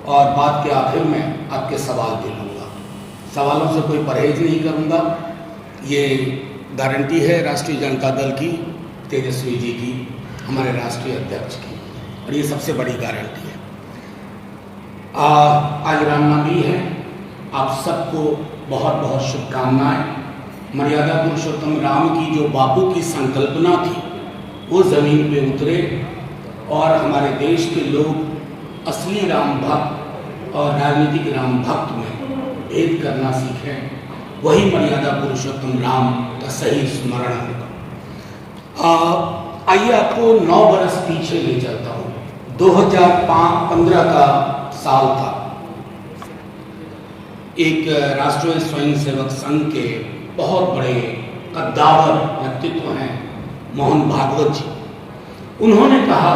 और बात के आखिर में आपके सवाल भी लूँगा। सवालों से कोई परहेज नहीं करूँगा, ये गारंटी है राष्ट्रीय जनता दल की, तेजस्वी जी की, हमारे राष्ट्रीय अध्यक्ष की, और ये सबसे बड़ी गारंटी है। आज रामनवमी है, आप सबको बहुत बहुत शुभकामनाएं। मर्यादा पुरुषोत्तम राम की जो बापू की संकल्पना थी वो ज़मीन पे उतरे और हमारे देश के लोग असली राम भक्त और राजनीतिक राम भक्त में भेद करना सीखें। वही मर्यादा पुरुषोत्तम राम का सही स्मरण होगा। आइए आपको 9 बरस पीछे ले चलता हूँ। 2015 का साल था। एक राष्ट्रीय स्वयंसेवक संघ के बहुत बड़े कद्दावर व्यक्तित्व हैं मोहन भागवत जी। उन्होंने कहा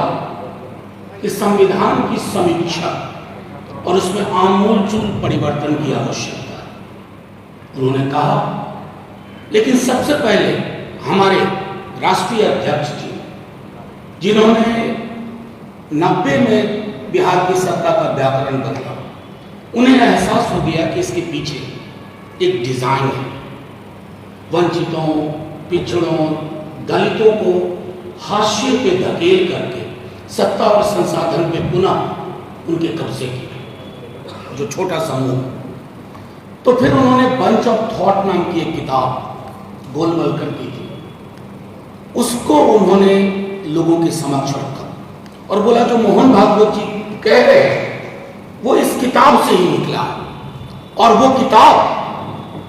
कि संविधान की समीक्षा और उसमें आमूलचूल परिवर्तन की आवश्यकता है। उन्होंने कहा लेकिन सबसे पहले हमारे राष्ट्रीय अध्यक्ष जी, जिन्होंने 90 में बिहार की सत्ता का व्याकरण बदला, उन्हें एहसास हो गया कि इसके पीछे एक डिजाइन है। वंचितों, पिछड़ों, दलितों को हाशिए पे धकेल करके सत्ता और संसाधन पे पुनः उनके कब्जे की जो छोटा समूह। तो फिर उन्होंने बंच ऑफ थॉट नाम की एक किताब गोलवलकर की थी, उसको उन्होंने लोगों के समक्ष रखा और बोला जो मोहन भागवत जी कह रहे हैं वो इस किताब से ही निकला। और वो किताब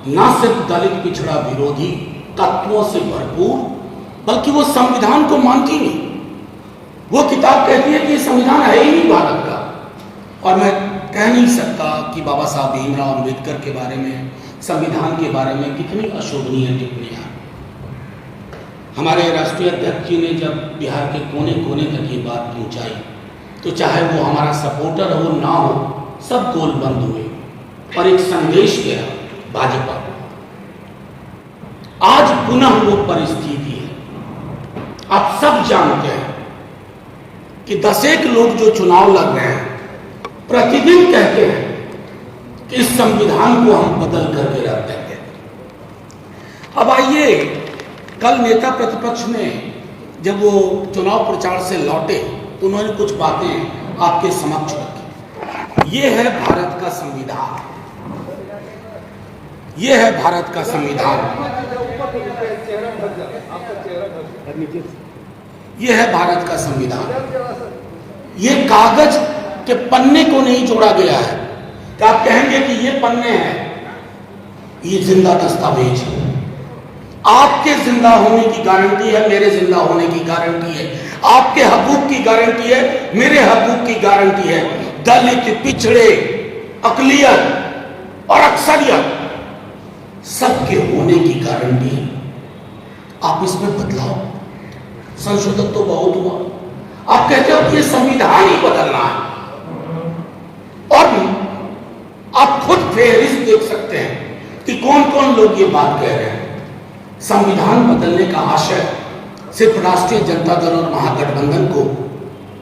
ना सिर्फ दलित पिछड़ा विरोधी तत्वों से भरपूर, बल्कि वो संविधान को मानती नहीं। वो किताब कहती है कि संविधान है ही नहीं भारत का। और मैं कह नहीं सकता कि बाबा साहब भीमराव अम्बेडकर के बारे में, संविधान के बारे में कितनी अशोभनीय टिप्पणियां। हमारे राष्ट्रीय अध्यक्ष जी ने जब बिहार के कोने कोने तक ये बात पहुंचाई तो चाहे वो हमारा सपोर्टर हो ना हो, सब गोल बंद हुए और एक संदेश गया भाजपा को। आज पुनः वो परिस्थिति है। आप सब जानते हैं कि 10 लोग जो चुनाव लड़ रहे हैं प्रतिदिन कहते हैं कि इस संविधान को हम बदल करके रख देंगे। अब आइए, कल नेता प्रतिपक्ष ने जब वो चुनाव प्रचार से लौटे तो उन्होंने कुछ बातें आपके समक्ष रखी। ये है भारत का संविधान, ये है भारत का संविधान, ये है भारत का संविधान। ये कागज के पन्ने को नहीं जोड़ा गया है कि आप कहेंगे कि ये पन्ने हैं, ये जिंदा दस्तावेज है। आपके जिंदा होने की गारंटी है, मेरे जिंदा होने की गारंटी है, आपके हकूक की गारंटी है, मेरे हकूक की गारंटी है। दलित, पिछड़े, अकलियत और अक्सरियत सबके होने की गारंटी है। आप इसमें बदलाव, संशोधन तो बहुत हुआ। आप कहते हो कि ये संविधान ही बदलना है, और आप खुद फेहरिस्त देख सकते हैं कि कौन कौन लोग ये बात कह रहे हैं। संविधान बदलने का आशय सिर्फ राष्ट्रीय जनता दल और महागठबंधन को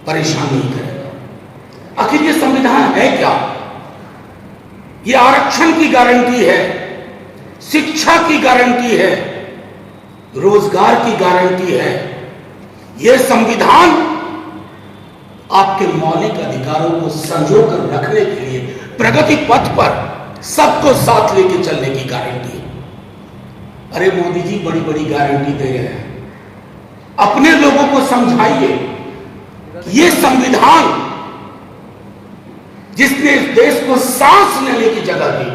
परेशान नहीं करेगा। आखिर ये संविधान है क्या? ये आरक्षण की गारंटी है, शिक्षा की गारंटी है, रोजगार की गारंटी है। ये संविधान आपके मौलिक अधिकारों को संजो कर रखने के लिए प्रगति पथ पर सबको साथ लेके चलने की गारंटी है। अरे मोदी जी बड़ी बड़ी गारंटी दे रहे हैं, अपने लोगों को समझाइए। ये संविधान जिसने इस देश को सांस लेने की जगह दी,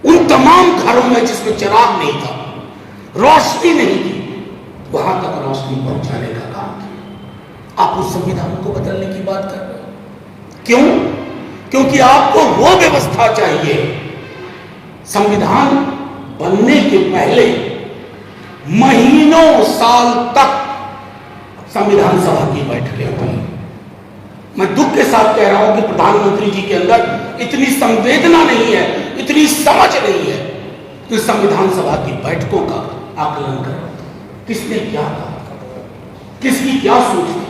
उन तमाम घरों में जिसमें चिराग नहीं था, रोशनी नहीं थी, वहां तक रोशनी पहुंचाने का काम किया। आप उस संविधान को बदलने की बात कर रहे हैं। क्यों? क्योंकि आपको वो व्यवस्था चाहिए। संविधान बनने के पहले महीनों साल तक संविधान सभा की बैठकें हुई। मैं दुख के साथ कह रहा हूं कि प्रधानमंत्री जी के अंदर इतनी संवेदना नहीं है, इतनी समझ नहीं है कि संविधान सभा की बैठकों का आकलन करें। किसने क्या कहा, किसकी क्या सोच थी।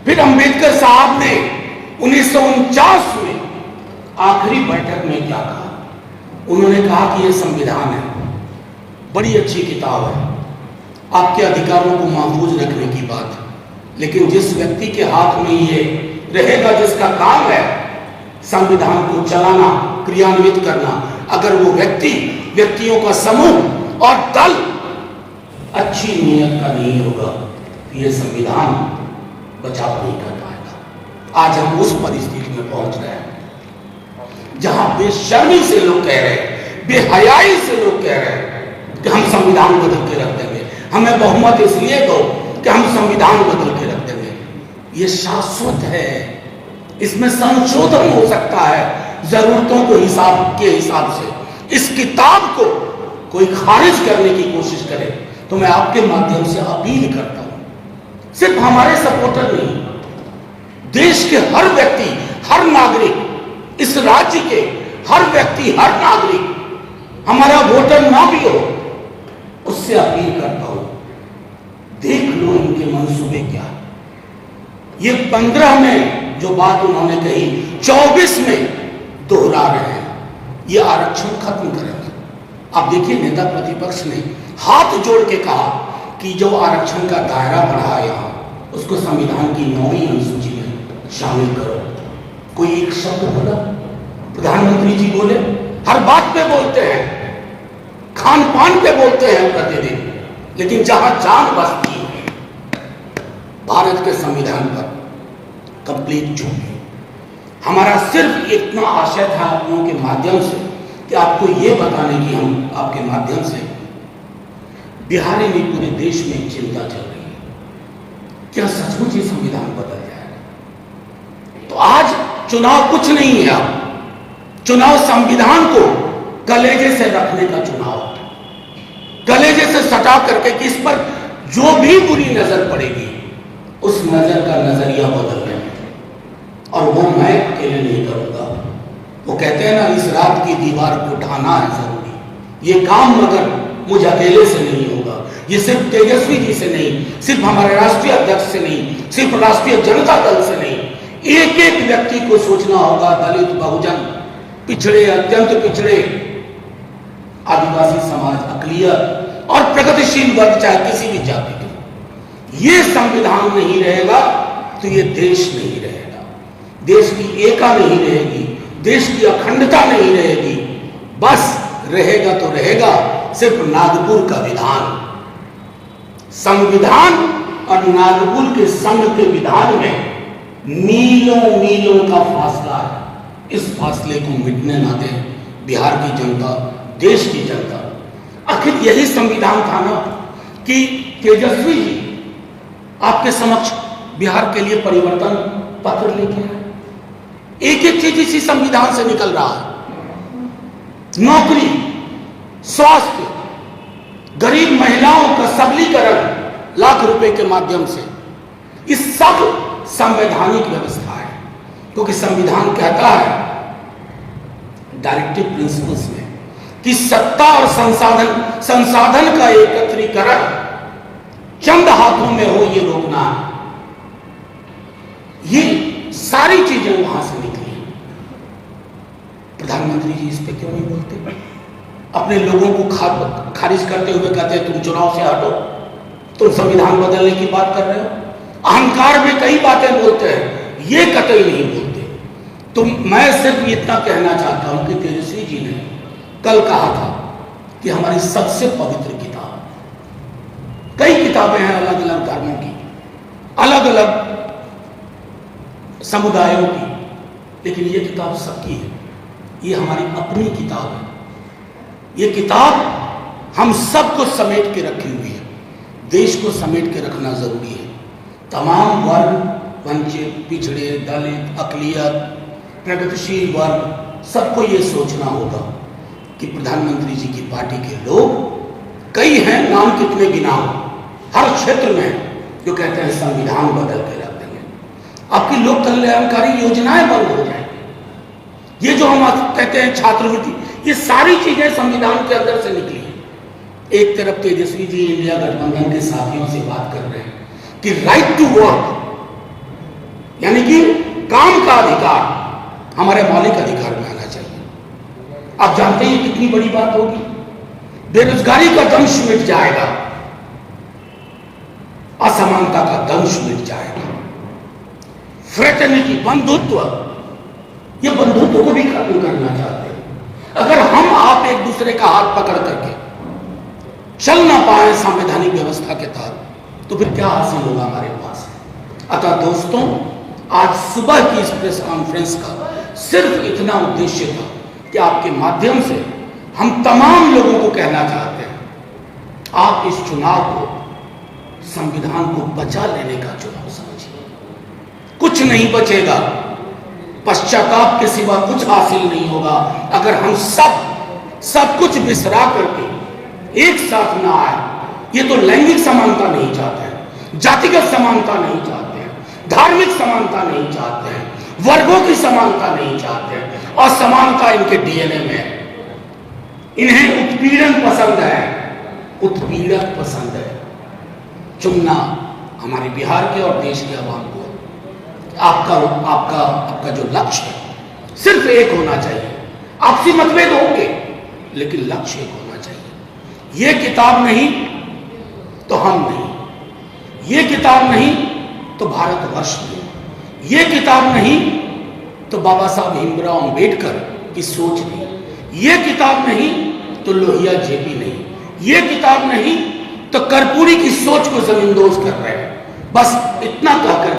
फिर अंबेडकर साहब ने 1949 में आखिरी बैठक में क्या कहा? उन्होंने कहा कि यह संविधान है, बड़ी अच्छी किताब है, आपके अधिकारों को महफूज रखने की बात है, लेकिन जिस व्यक्ति के हाथ में ये रहेगा, जिसका काम है संविधान को चलाना, क्रियान्वित करना, अगर वो व्यक्तियों का समूह और दल अच्छी नीयत का नहीं होगा तो ये संविधान बचाव नहीं कर पाएगा। आज हम उस परिस्थिति में पहुंच रहे हैं जहां बेशर्मी से लोग कह रहे हैं, बेहयाई से लोग कह रहे हैं कि हम संविधान बदल के रख देंगे, हमें बहुमत इसलिए दो कि हम संविधान बदल के रख देंगे। ये शाश्वत है, इसमें संशोधन हो सकता है जरूरतों के हिसाब से। इस किताब को कोई खारिज करने की कोशिश करे तो मैं आपके माध्यम से अपील करता हूं, सिर्फ हमारे सपोर्टर नहीं, देश के हर व्यक्ति, हर नागरिक, इस राज्य के हर व्यक्ति, हर नागरिक, हमारा वोटर ना भी हो, उससे अपील करता हूं, देख लो इनके मंसूबे क्या है। ये 15 में जो बात उन्होंने कही 24 में दोहरा रहे हैं, ये आरक्षण खत्म करेंगे। अब देखिए, नेता प्रतिपक्ष ने हाथ जोड़ के कहा कि जो आरक्षण का दायरा बढ़ा है यहां, उसको संविधान की 9वीं अनुसूची में शामिल करो। कोई एक शब्द बोला? प्रधानमंत्री जी बोले, हर बात पे बोलते हैं, खान पान पे बोलते हैं प्रतिदिन, लेकिन जहां जान बसती है भारत के संविधान पर, कंप्लीट झूठ। हमारा सिर्फ इतना आशय था आप लोगों के माध्यम से कि आपको यह बताने की हम आपके माध्यम से, बिहार में पूरे देश में चिंता चल रही है, क्या सचमुच ये संविधान बदल जाएगा? तो आज चुनाव कुछ नहीं है, अब चुनाव संविधान को कलेजे से रखने का चुनाव, कलेजे से सटा करके कि इस पर जो भी बुरी नजर पड़ेगी उस नजर का नजरिया बदलने में, और वो मैं अकेले नहीं करूंगा। वो कहते हैं ना, इस रात की दीवार को ढाना है जरूरी, ये काम मगर मुझ अकेले से नहीं होगा, ये सिर्फ तेजस्वी जी से नहीं, सिर्फ हमारे राष्ट्रीय अध्यक्ष से नहीं, सिर्फ राष्ट्रीय जनता दल से नहीं, एक एक व्यक्ति को सोचना होगा, दलित, बहुजन, पिछड़े, अत्यंत पिछड़े, आदिवासी समाज, अकलियत और प्रगतिशील वर्ग, चाहे किसी भी जाति के। ये संविधान नहीं रहेगा तो ये देश नहीं रहेगा, देश की एकता नहीं रहेगी, देश की अखंडता नहीं रहेगी, बस रहेगा तो रहेगा सिर्फ नागपुर का विधान। संविधान और नागपुर के संघ के विधान में मीलों मीलों का फासला है। इस फासले को मिटने ना दें बिहार की जनता, देश की जनता। आखिर यही संविधान था ना कि तेजस्वी जी आपके समक्ष बिहार के लिए परिवर्तन पत्र लेके आए। एक एक चीज इसी संविधान से निकल रहा है, नौकरी, स्वास्थ्य, गरीब महिलाओं का सबलीकरण लाख रुपए के माध्यम से, इस सब संवैधानिक व्यवस्था है, क्योंकि संविधान कहता है डायरेक्टिव प्रिंसिपल्स में कि सत्ता और संसाधन का एकत्रीकरण चंद हाथों में हो, ये रोकना है। ये सारी चीजें वहां से निकली। प्रधानमंत्री जी इस पे क्यों नहीं बोलते? अपने लोगों को खारिज करते हुए कहते हैं तुम चुनाव से हटो, तुम संविधान बदलने की बात कर रहे हो। अहंकार में कई बातें बोलते हैं, ये कतई नहीं बोलते। तो मैं सिर्फ इतना कहना चाहता हूं कि तेजस्वी जी ने कल कहा था कि हमारी सबसे पवित्र किताब, कई किताबें हैं अलग अलग धर्मों की, अलग अलग समुदायों की, लेकिन ये किताब सबकी है, ये हमारी अपनी किताब है। ये किताब हम सबको समेट के रखी हुई है, देश को समेट के रखना जरूरी है। तमाम वर्ग, वंचित, पिछड़े, दलित, अकलियत, प्रगतिशील वर्ग, सबको ये सोचना होगा कि प्रधानमंत्री जी की पार्टी के लोग कई हैं, नाम कितने गिनाओ, हर क्षेत्र में जो कहते हैं संविधान बदल के रख देंगे, आपकी लोक कल्याणकारी योजनाएं बंद हो जाएंगी। ये जो हम कहते हैं छात्रवृत्ति, ये सारी चीजें संविधान के अंदर से निकली है। एक तरफ तेजस्वी जी इंडिया गठबंधन के साथियों से बात कर रहे हैं कि राइट टू वर्क, यानी कि काम का अधिकार, हमारे मौलिक अधिकार में आना चाहिए। आप जानते हैं कितनी बड़ी बात होगी, बेरोजगारी का दंश मिट जाएगा, असमानता का दंश मिट जाएगा। फ्रेटर्निटी, बंधुत्व, ये बंधुत्व को भी खत्म करना चाहते हैं। अगर हम आप एक दूसरे का हाथ पकड़ करके चल ना पाए संवैधानिक व्यवस्था के तहत, तो फिर क्या हासिल होगा हमारे पास। अतः दोस्तों, आज सुबह की इस प्रेस कॉन्फ्रेंस का सिर्फ इतना उद्देश्य था कि आपके माध्यम से हम तमाम लोगों को कहना चाहते हैं, आप इस चुनाव को संविधान को बचा लेने का चुनाव समझिए। कुछ नहीं बचेगा, पश्चाताप के सिवा कुछ हासिल नहीं होगा अगर हम सब कुछ बिसरा करके एक साथ ना आए। ये तो लैंगिक समानता नहीं चाहते हैं, जातिगत समानता नहीं चाहते हैं, धार्मिक समानता नहीं चाहते हैं, वर्गों की समानता नहीं चाहते हैं, और समानता इनके डीएनए में है। इन्हें उत्पीड़न पसंद है, उत्पीड़क पसंद है। चुनना हमारे बिहार के और देश के आवाम को आपका जो लक्ष्य है सिर्फ एक होना चाहिए। आपसी मतभेद होंगे लेकिन लक्ष्य एक होना चाहिए। ये किताब नहीं तो हम नहीं, ये किताब नहीं तो भारतवर्ष नहीं, ये किताब नहीं तो बाबा साहब भीमराव अंबेडकर की सोच नहीं, ये किताब नहीं तो लोहिया जेपी नहीं, ये किताब नहीं तो कर्पूरी की सोच को जमींदोज कर रहे हैं। बस इतना कहकर